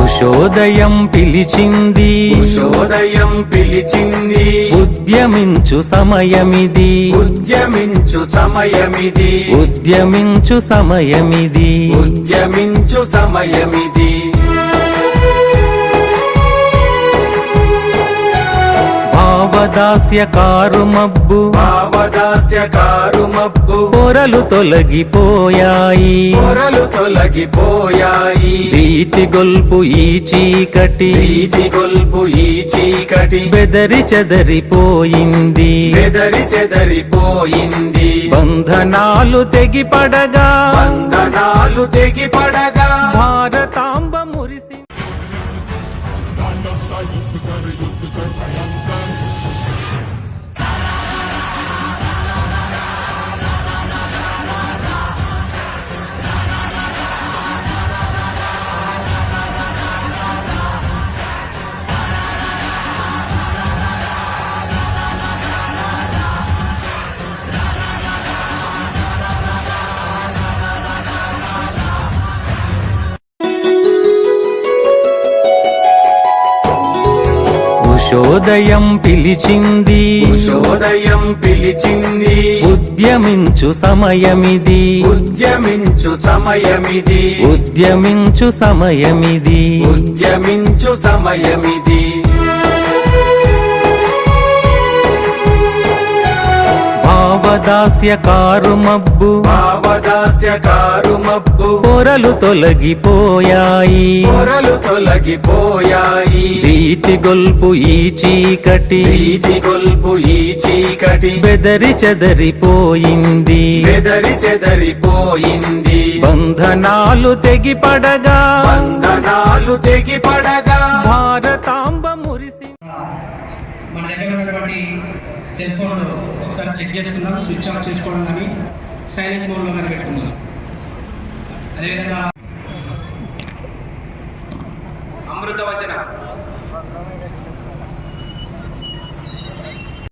ఉషోదయం పిలిచింది, ఉషోదయం పిలిచింది, ఉద్యమించు సమయమిది, ఉద్యమించు సమయమిది, ఉద్యమించు సమయమిది, ఉద్యమించు సమయమిది. భావదాస్యకారు మబ్బు, భావదాస్యకారు మబ్బు, పొరలు తొలగిపోయాయి, పొరలు తొలగిపోయాయి. భీతి గొల్పు ఈ చీకటి, భీతి గొల్పు ఈ చీకటి, బెదరి చెదరిపోయింది, బెదరి చెదరిపోయింది. బంధనాలు తెగిపడగా, బంధనాలు తెగిపడగా, భారతాంబ మురిసి ఉషోదయం పిలిచింది, ఉషోదయం పిలిచింది, ఉద్యమించు సమయమిది, ఉద్యమించు సమయమిది, ఉద్యమించు సమయమిది, ఉద్యమించు సమయమిది. భావదాస్యకారు మబ్బు, భావదాస్యకారు మబ్బు, పొరలు తొలగిపోయాయి, పొరలు తొలగిపోయాయి. భీతి గొల్పు ఈ చీకటి, భీతి గొల్పు ఈ చీకటి, బెదరి చెదరిపోయింది, బెదరి చెదరిపోయింది. బంధనాలు తెగిపడగా, బంధనాలు తెగిపడగా, భారతాంబ మురిసి మన దగ్గర ఉన్నటువంటి సెల్ ఫోన్ ఒకసారి చెక్ చేసుకున్నాం, స్విచ్ ఆఫ్ చేసుకోవడం కానీ సైలెంట్ మోడ్లో కానీ పెట్టుకున్నాం. అదేవిధంగా అమృత వచన